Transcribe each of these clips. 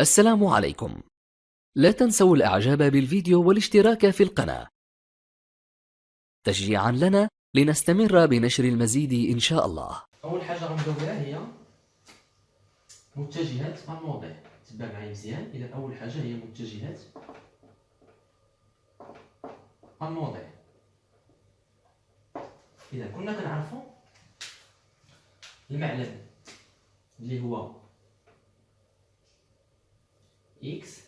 السلام عليكم. لا تنسوا الإعجاب بالفيديو والاشتراك في القناة تشجيعا لنا لنستمر بنشر المزيد إن شاء الله. اول حاجه غنبداو بها هي متجهات الموضع. تبع معايا مزيان. اذا اول حاجه هي متجهات الموضع. اذا كنا كنعرفوا المعلم اللي هو اكس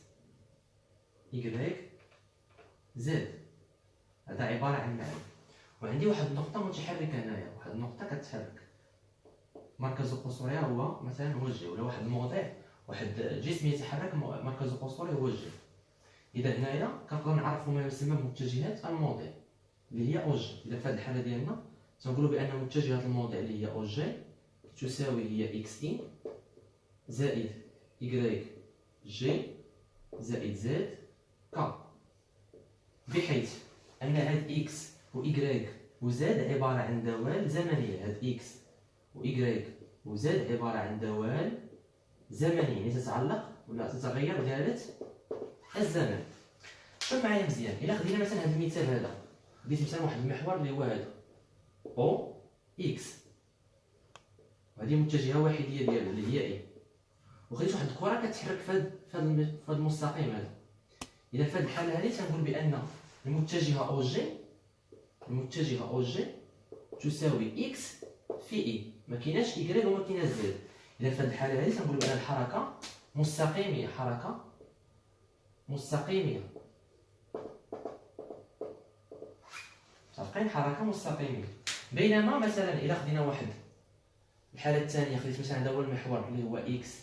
يكغيك زد، هذا عباره عن معلم. وعندي واحد النقطه متحركه هنايا، واحد النقطه كتحرك، مركز القصوري هو مثلا هو الجي، ولا واحد الموضع، واحد جسم يتحرك مركز القصوري هو الجي. اذا هنايا كنقدروا نعرفوا ما يسمى بمتجهات الموضع اللي هي او جي. اذا في هذه الحاله ديالنا تنقولوا بان متجهات الموضع اللي هي او جي تساوي هي اكس اي زائد يكغيك جي زائد زد كا، بحيث ان هاد اكس و يكغيك و زد عباره عن دوال زمنيه. هاد اكس و يكغيك و زد عباره عن دوال زمنيه، يعني تتعلق ولا تتغير دلاله الزمن. شوف معايا مزيان، الا خدينا مثلا هذا المثال هذا، ديت مثلا واحد المحور اللي هو هذا او اكس، وهذه متجهه وحيديه ديالو اللي هي اي، وخديت واحد الكره كتحرك في هذا المستقيم هذا. اذا في هذه الحاله هذه تنقول بان المتجهه او جي، المتجهه او جي تساوي اكس في اي، ما كايناش يكغيك وما كايناش زد. اذا في هذه الحاله هذه تنقول بان الحركه مستقيميه، حركه مستقيميه، متفقين؟ حركه مستقيميه. بينما مثلا الا خدينا واحد الحاله الثانيه، خديت مثلا هذا هو المحور اللي هو اكس،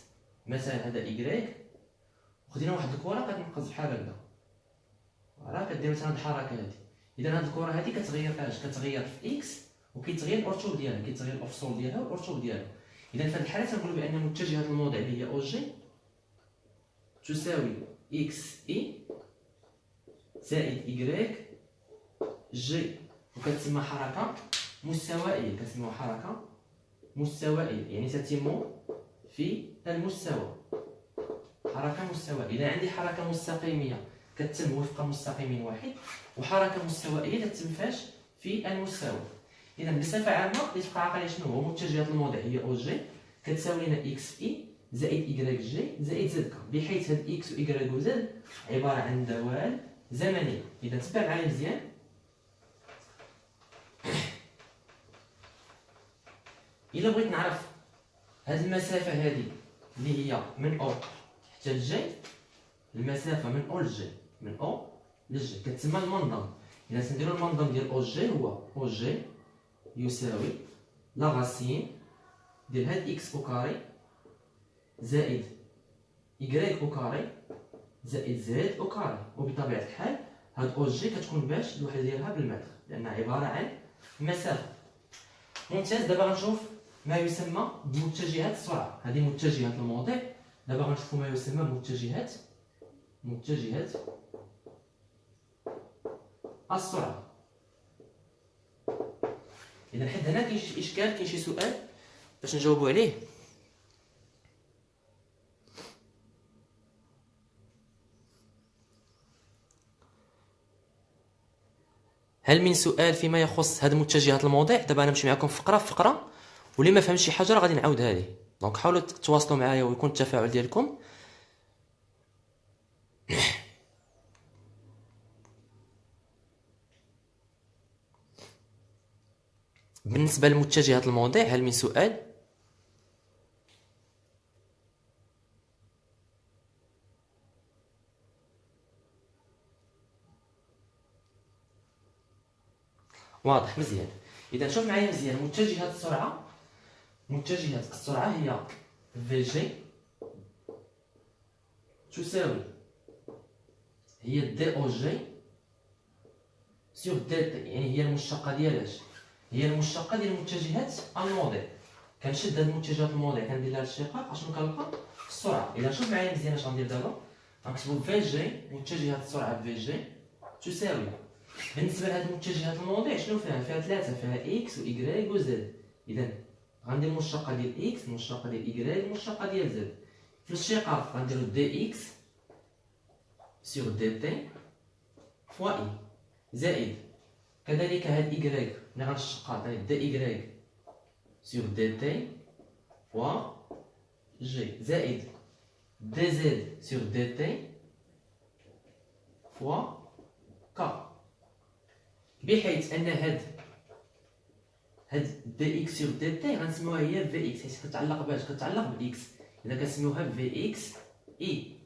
مثلا هذا يكغيك، وخدينا واحد الكره كتنقز بحال هكذا، راه كدير مثلا هاد الحركه هادي. اذا هاد الكره هادي كتغير اش؟ كتغير في اكس وكيتغير الارتوب ديالها، كيتغير الافصول ديالها والارتوب ديالها. اذا في هاد الحاله تنقولوا بان متجهه الموضع اللي هي او جي تساوي اكس اي زائد يكغيك جي، وكتسمى حركه مستوائيه، كتسموها حركه مستوائيه، يعني تتم في المستوى، حركه مستوائيه. اذا عندي حركه مستقيميه كتتم وفق مستقيم واحد، وحركه مستوائيه تتم فاش؟ في المستوى. اذا بصفه عامه اللي تبقى عاقله شنو هو متجهات الموضع هي او جي كتساوي لنا اكس في اي زائد يكغيك جي زائد زد كا، بحيث هاد اكس و يكغيك و زد عباره عن دوال زمنيه. اذا تبع معايا مزيان، الا بغيت نعرف هاد المسافه هادي اللي هي من او حتى لجي، المسافه من او لجي، من او لجي كتسمى المنظم. اذا تنديرو المنظم ديال او جي هو او جي يساوي لا غاسين ديال هاد اكس او كاري زائد يكغيك او كاري زائد زد او كاري. وبطبيعه الحال هاد او جي كتكون باش الوحده ديالها بالمتر، لانها عباره عن مسافه. ممتاز. دابا غنشوف ما يسمى بمتجهات السرعه. هذه متجهات الموضع. دابا غنشوفوا ما يسمى بمتجهات السرعه. اذا حد هنا كاين شي اشكال، كاين شي سؤال باش نجاوبوا عليه؟ هل من سؤال فيما يخص هاد متجهات الموضع؟ دابا انا نمشي معكم فقره فقره، واللي ما فهمش شي حاجه راه غادي نعاودها ليه. دونك حاولوا تواصلوا معايا ويكون التفاعل ديالكم. بالنسبه لمتجهات الموضع هل من سؤال؟ واضح مزيان. اذا شوف معايا مزيان، متجهات السرعه، متجهات السرعه هي في جي تساوي هي دي او جي سور دي تي، يعني هي المشتقه ديال اش؟ هي المشتقه ديال متجهات الموضع. كنشد هاد متجهات الموضع كندير لها الاشتقاق اشنو كنلقى؟ السرعه. اذا شوف معايا مزيان اش غندير دابا، غنكتبو في جي متجهات السرعه في جي تساوي، بالنسبه لهاد متجهات الموضع شنو فيها؟ فيها ثلاثه، فيها اكس و يكغيك و زد. اذا غندير المشتقه ديال اكس، المشتقه ديال يكغيك، المشتقه ديال زد. في الاشتقاق غنديرو دي اكس سور دي تي فوا اي زائد كذلك هاد إيكغيك ملي غنشقها عطيني دي إيكغيك سور دي تي فوا جي زائد دي زد سور دي تي فوا كا، بحيث أن هاد دي إكس سور دي تي غنسميوها هي في إكس، حيت كتعلق باش كتعلق بالإكس، إذا كنسميوها في إكس إي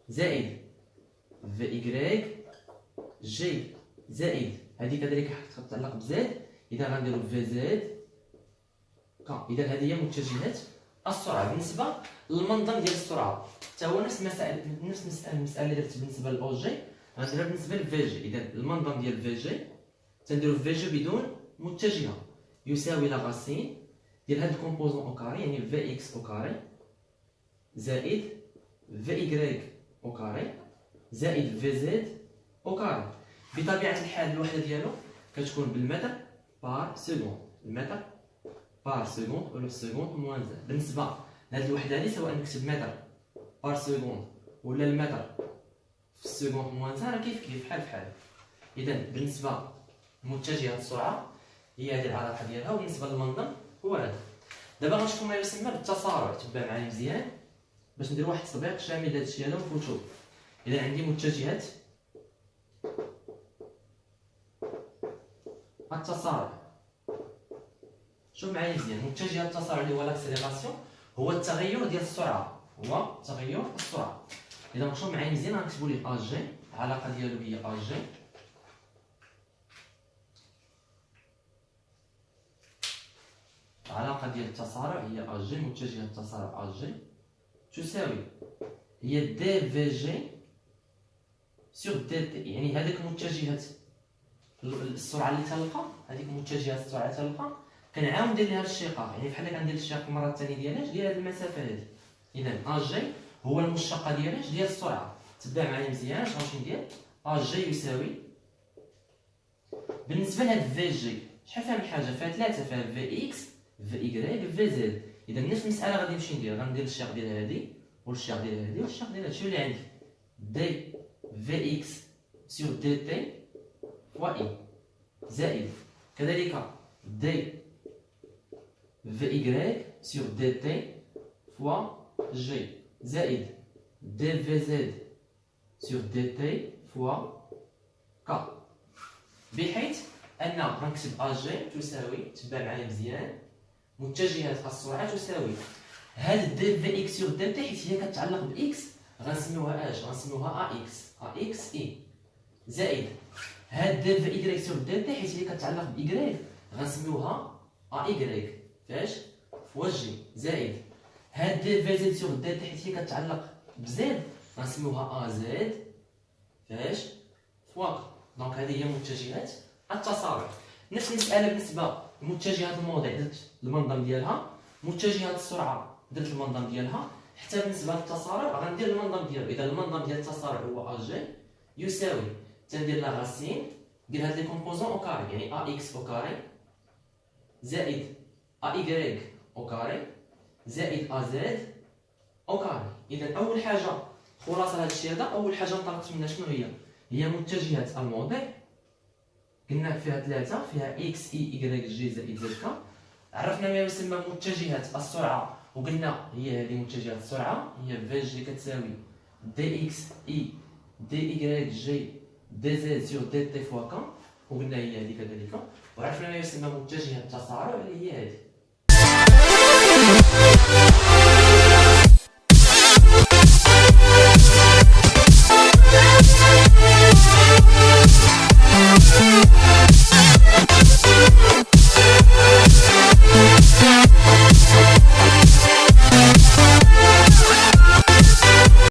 زائد في إيكغيك جي زائد هذه كذلك كتعلق بزد، إذا غنديرو في زد كا. إذا هذه هي متجهات السرعة. بالنسبة للمنظم ديال السرعة حتى هو نفس المسألة اللي درت بالنسبة للأو جي غنديرها بالنسبة لفي جي. إذا المنظم ديال في جي تنديرو في جي بدون متجهة يساوي لا غاسين ديال هاد الكومبوزون أو كاري، يعني في إكس أو كاري زائد في إيكغيك أو كاري زائد في زد أو كاري. بطبيعة الحال الوحدة ديالو كتكون بالمتر بار سكوند، المتر بار سكوند ولا في سكوند موان زد. بالنسبة لهاد الوحدة هادي سواء نكتب متر بار سكوند ولا المتر في السكوند موان زد راه كيف بحال بحال. إذا بالنسبة لمتجهات السرعة هي هادي العلاقة ديالها، وبالنسبة للمنظم هو هذا. دابا غنشوفو ما يسمى بالتسارع، تبع معايا مزيان باش ندير واحد التطبيق شامل لهادشي هذا ونفوتو. إذا عندي متجهات التسارع، شوف معايا مزيان. متجه التسارع اللي هو لاكسيليراسيون هو التغير ديال السرعه، هو تغير السرعه. اذا شوف معايا مزيان غنكتبو ليه ا جي، العلاقه ديالو هي ا جي العلاقه ديال التسارع هي ا جي، متجه التسارع ا جي تساوي هي دي في جي سور دي تي، يعني هذيك متجهات السرعه اللي تلقى، هذيك متجهات السرعه اللي تلقى كنعاود ندير ليها الاشتقاق، يعني بحال كندير الاشتقاق المره الثانيه ديال هاد المسافه هادي. اذا ا جي هو المشتقه ديال السرعه. تبع معايا مزيان اش غنمشي ندير. ا جي يساوي بالنسبه لهاد في جي شحال فيها من حاجه، فيها ثلاثه، فيها في اكس في ايكغيك في زد. اذا نفس المساله غادي نمشي ندير، غندير الاشتقاق ديال هادي والاشتقاق ديال هادي والاشتقاق ديال هادشي اللي عندي دي في اكس سور دي تي فوا اي زائد كذلك دي في إيكغيك سور دي تي فوا جي زائد دي في زد سور دي تي فوا كا، بحيث أن غنكتب أ جي تساوي، تبع معايا مزيان، متجهات السرعة تساوي هاد دي في إكس سور دي تي، حيت هي كتعلق بإكس غنسميوها اش؟ غنسميوها أ إكس إي زائد هاد دي في إيكغيك سور دي تي، حيت هي كتعلق بإيكغيك غنسميوها أ إيكغيك فاش فوا جي زائد هاد دي في زد سور دي تي، حيت هي كتعلق بزد غنسميوها ا زد فاش فوا. دونك هذه هي متجهات التسارع. نفس المساله بالنسبه لمتجهات الموضع درت المنظم ديالها، متجهات السرعه درت المنظم ديالها، حتى بالنسبه للتسارع غندير المنظم ديالو. اذا المنظم ديال التسارع هو ا جي يساوي تندير لا غاسين ديال هاد لي كومبوزون او كاري، يعني ا اكس او كاري زائد ا إيكغيك أو كاري زائد ا زد أو كاري. إذا أول حاجة خلاصة هاد الشيء هذا، أول حاجة انطلقت منها شنو هي؟ هي متجهات الموضع، قلنا فيها ثلاثة، فيها إكس إي إيكغيك جي زائد زد كا. عرفنا ما يسمى متجهات السرعة وقلنا هي هذه متجهات السرعة، هي في جي كتساوي دي إكس إي دي إيكغيك جي دي زد سور دي تي فوا كا، وقلنا هي هذه كذلك. وعرفنا ما يسمى متجهات التسارع اللي هي هذه.